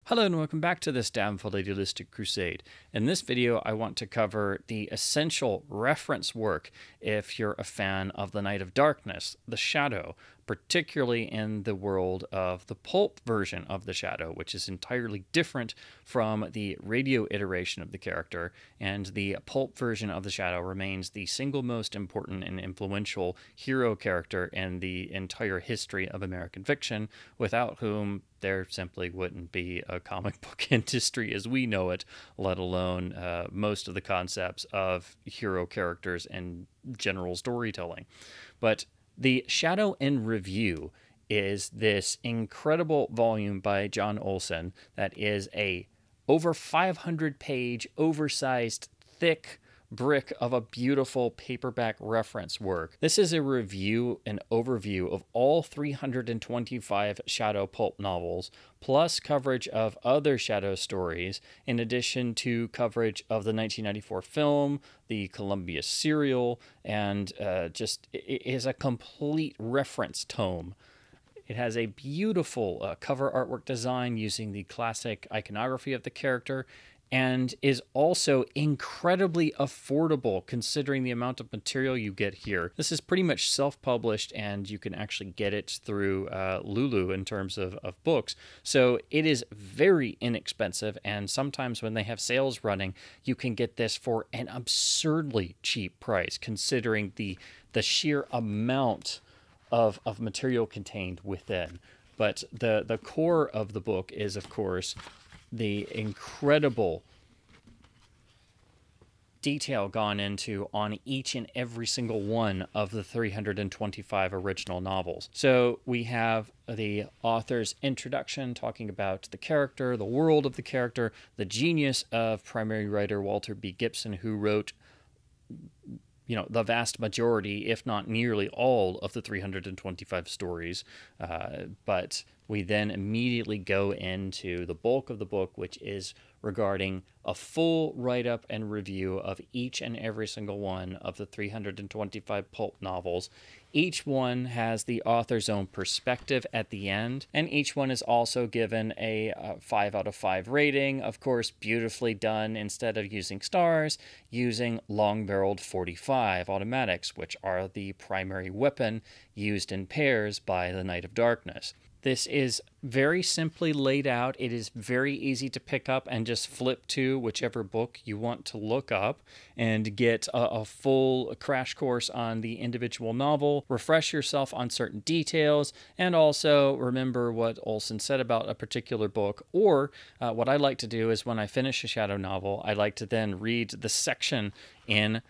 Hello and welcome back to this damnful idealistic crusade. In this video, I want to cover the essential reference work if you're a fan of the Night of Darkness, the Shadow, particularly in the world of the pulp version of the Shadow, which is entirely different from the radio iteration of the character, and the pulp version of the Shadow remains the single most important and influential hero character in the entire history of American fiction, without whom there simply wouldn't be a comic book industry as we know it, let alone most of the concepts of hero characters and general storytelling. But the Shadow in Review is this incredible volume by John Olsen that is a over 500-page, oversized, thick brick of a beautiful paperback reference work. This is a review and overview of all 325 Shadow pulp novels, plus coverage of other Shadow stories, in addition to coverage of the 1994 film, the Columbia serial, and it is a complete reference tome. It has a beautiful cover artwork design using the classic iconography of the character, and is also incredibly affordable considering the amount of material you get here. This is pretty much self-published, and you can actually get it through Lulu in terms of books. So it is very inexpensive, and sometimes when they have sales running, you can get this for an absurdly cheap price considering the sheer amount of material contained within. But the core of the book is, of course, the incredible detail gone into on each and every single one of the 325 original novels. So we have the author's introduction talking about the character, the world of the character, the genius of primary writer Walter B. Gibson, who wrote the vast majority, if not nearly all, of the 325 stories. But we then immediately go into the bulk of the book, which is regarding a full write-up and review of each and every single one of the 325 pulp novels. Each one has the author's own perspective at the end, and each one is also given a 5 out of 5 rating, of course beautifully done, instead of using stars, using long-barreled .45 automatics, which are the primary weapon used in pairs by the Night of Darkness. This is very simply laid out. It is very easy to pick up and just flip to whichever book you want to look up and get a full crash course on the individual novel, refresh yourself on certain details, and also remember what Olsen said about a particular book. Or what I like to do is when I finish a Shadow novel, I like to then read the section in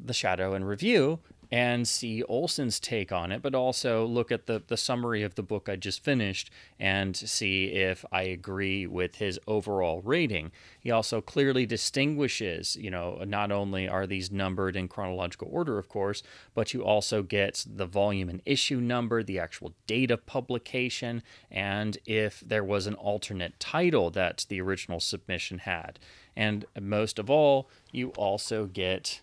the Shadow in Review and see Olsen's take on it, but also look at the summary of the book I just finished and see if I agree with his overall rating. He also clearly distinguishes, not only are these numbered in chronological order, of course, but you also get the volume and issue number, the actual date of publication, and if there was an alternate title that the original submission had. And most of all, you also get,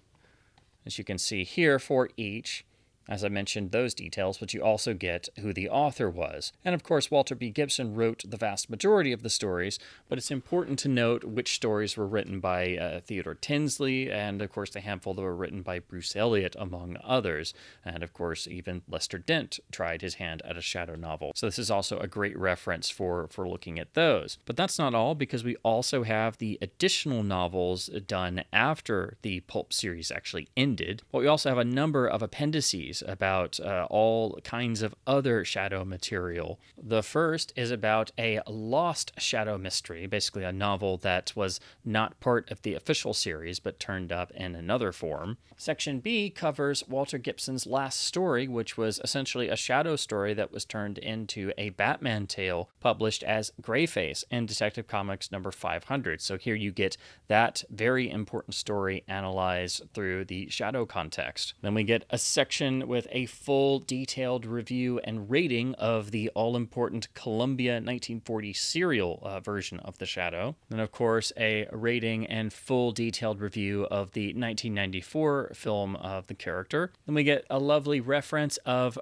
as you can see here, for each, as I mentioned, those details, but you also get who the author was. And of course, Walter B. Gibson wrote the vast majority of the stories, but it's important to note which stories were written by Theodore Tinsley, and of course the handful that were written by Bruce Eliot, among others. And of course, even Lester Dent tried his hand at a Shadow novel. So this is also a great reference for looking at those. But that's not all, because we also have the additional novels done after the pulp series actually ended. But we also have a number of appendices about all kinds of other Shadow material. The first is about a lost Shadow mystery, basically a novel that was not part of the official series but turned up in another form. Section B covers Walter Gibson's last story, which was essentially a Shadow story that was turned into a Batman tale published as Greyface in Detective Comics number 500. So here you get that very important story analyzed through the Shadow context. Then we get a section with a full detailed review and rating of the all-important Columbia 1940 serial version of The Shadow. And of course, a rating and full detailed review of the 1994 film of the character. Then we get a lovely reference of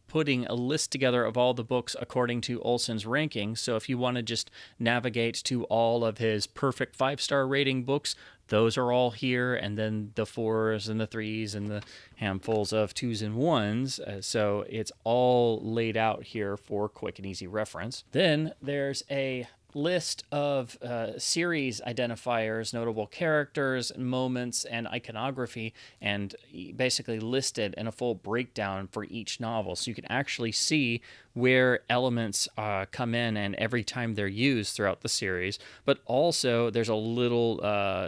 putting a list together of all the books according to Olsen's ranking. So if you want to just navigate to all of his perfect 5-star rating books, those are all here, and then the 4s and the 3s and the handfuls of 2s and 1s. So it's all laid out here for quick and easy reference. Then there's a list of series identifiers, notable characters, moments, and iconography, and basically listed in a full breakdown for each novel. So you can actually see where elements come in and every time they're used throughout the series. But also there's a little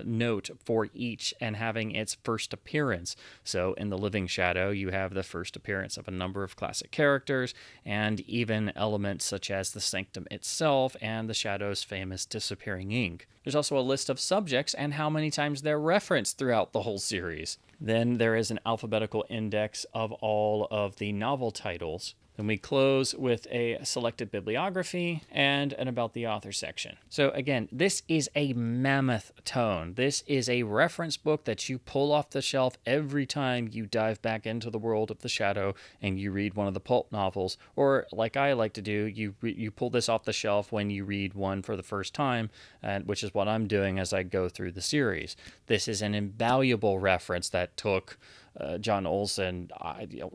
note for each and having its first appearance. So in The Living Shadow, you have the first appearance of a number of classic characters and even elements such as the sanctum itself and the Shadow's famous disappearing ink. There's also a list of subjects and how many times they're referenced throughout the whole series. Then there is an alphabetical index of all of the novel titles. Then we close with a selected bibliography and an about the author section. So again, this is a mammoth tome. This is a reference book that you pull off the shelf every time you dive back into the world of The Shadow and you read one of the pulp novels. Or like I like to do, you pull this off the shelf when you read one for the first time, which is what I'm doing as I go through the series. This is an invaluable reference that took John Olsen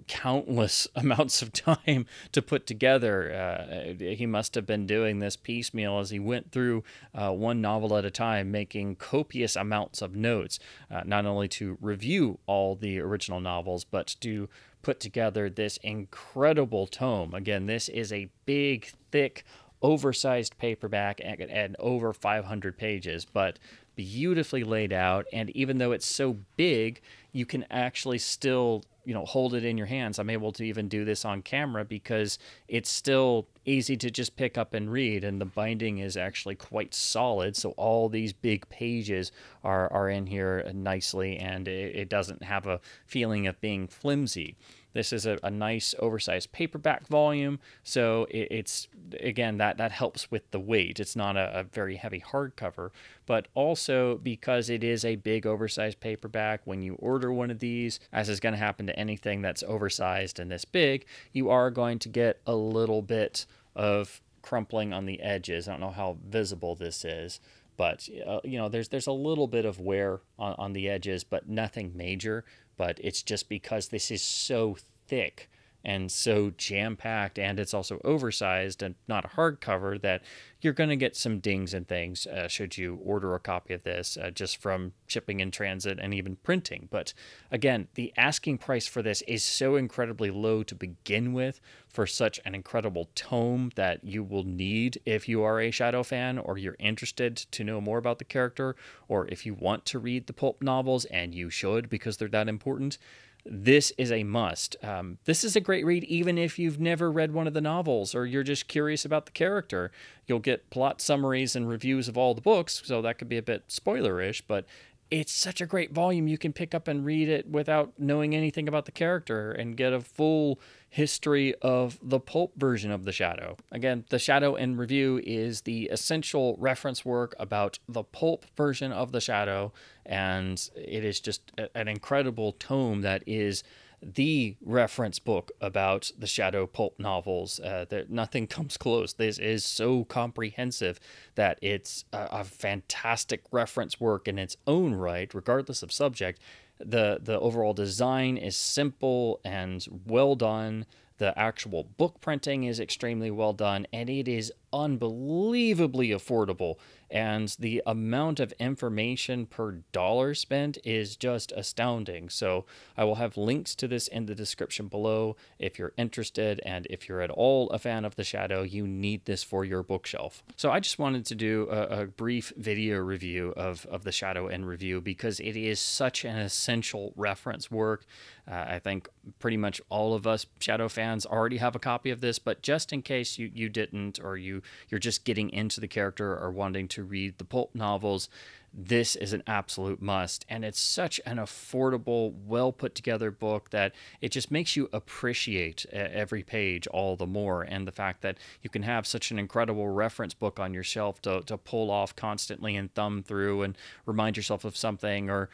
countless amounts of time to put together. He must have been doing this piecemeal as he went through one novel at a time, making copious amounts of notes, not only to review all the original novels, but to put together this incredible tome. Again, this is a big, thick, oversized paperback and over 500 pages, but beautifully laid out. And even though it's so big, you can actually still, hold it in your hands. I'm able to even do this on camera because it's still easy to just pick up and read, and the binding is actually quite solid. So all these big pages are in here nicely, and it doesn't have a feeling of being flimsy. This is a nice oversized paperback volume, so it's again, that helps with the weight. It's not a very heavy hardcover, but also because it is a big oversized paperback, when you order one of these, as is going to happen to anything that's oversized and this big, you are going to get a little bit of crumpling on the edges. I don't know how visible this is, but there's a little bit of wear on the edges, but nothing major. But it's just because this is so thick and so jam-packed, and it's also oversized and not a hardcover, that you're going to get some dings and things should you order a copy of this just from shipping in transit and even printing. But again, the asking price for this is so incredibly low to begin with for such an incredible tome that you will need if you are a Shadow fan, or you're interested to know more about the character, or if you want to read the pulp novels, and you should because they're that important. This is a must. This is a great read even if you've never read one of the novels or you're just curious about the character. You'll get plot summaries and reviews of all the books, so that could be a bit spoilerish, but it's such a great volume. You can pick up and read it without knowing anything about the character and get a full history of the pulp version of The Shadow. Again, The Shadow in Review is the essential reference work about the pulp version of The Shadow, and it is just an incredible tome that is the reference book about the Shadow pulp novels. Nothing comes close. This is so comprehensive that it's a fantastic reference work in its own right, regardless of subject. The overall design is simple and well done. The actual book printing is extremely well done, and it is unbelievably affordable. And the amount of information per dollar spent is just astounding. So I will have links to this in the description below if you're interested, and if you're at all a fan of The Shadow, you need this for your bookshelf. So I just wanted to do a brief video review of The Shadow in Review because it is such an essential reference work. I think pretty much all of us Shadow fans already have a copy of this, but just in case you didn't, or you're just getting into the character or wanting to read the pulp novels, this is an absolute must. And it's such an affordable, well put together book that it just makes you appreciate every page all the more. And the fact that you can have such an incredible reference book on your shelf to pull off constantly and thumb through and remind yourself of something, or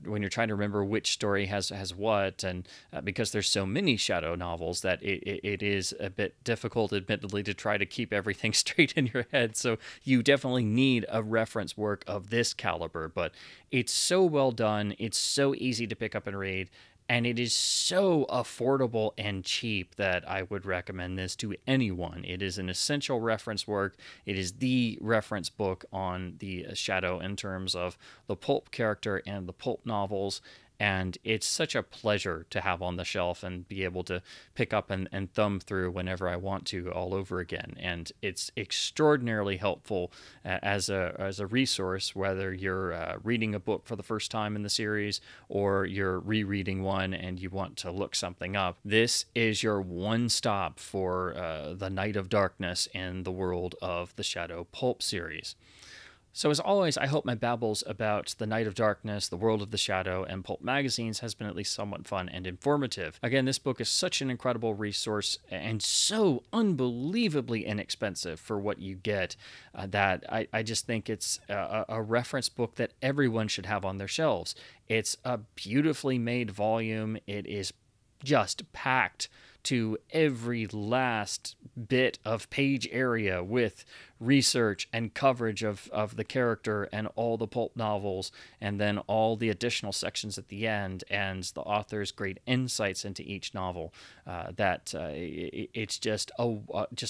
when you're trying to remember which story has what. And because there's so many Shadow novels that it is a bit difficult, admittedly, to try to keep everything straight in your head. So you definitely need a reference work of this caliber, but it's so well done. It's so easy to pick up and read. And it is so affordable and cheap that I would recommend this to anyone. It is an essential reference work. It is the reference book on the Shadow in terms of the pulp character and the pulp novels. And it's such a pleasure to have on the shelf and be able to pick up and thumb through whenever I want to all over again. And it's extraordinarily helpful as a resource, whether you're reading a book for the first time in the series or you're rereading one and you want to look something up. This is your one stop for the Night of Darkness in the world of the Shadow Pulp series. So as always, I hope my babbles about the Night of Darkness, the world of the Shadow, and pulp magazines has been at least somewhat fun and informative. Again, this book is such an incredible resource and so unbelievably inexpensive for what you get that I just think it's a reference book that everyone should have on their shelves. It's a beautifully made volume. It is just packed to every last bit of page area with research and coverage of the character and all the pulp novels, and then all the additional sections at the end and the author's great insights into each novel. It's just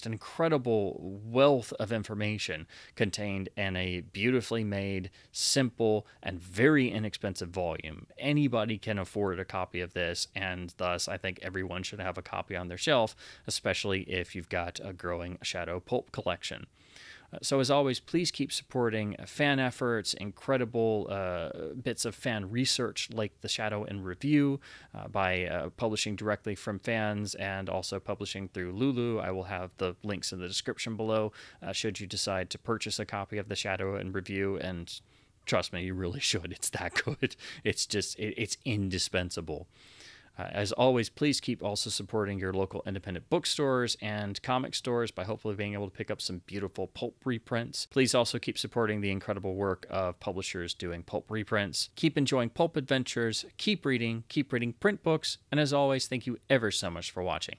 an incredible wealth of information contained in a beautifully made, simple, and very inexpensive volume. Anybody can afford a copy of this, and thus I think everyone should have a copy on their shelf, especially if you've got a growing Shadow pulp collection. So as always, please keep supporting fan efforts, incredible bits of fan research like the Shadow in Review by publishing directly from fans and also publishing through Lulu. I will have the links in the description below should you decide to purchase a copy of the Shadow in Review, and trust me, you really should. It's that good. It's indispensable. As always, please keep also supporting your local independent bookstores and comic stores by hopefully being able to pick up some beautiful pulp reprints. Please also keep supporting the incredible work of publishers doing pulp reprints. Keep enjoying pulp adventures, keep reading print books, and as always, thank you ever so much for watching.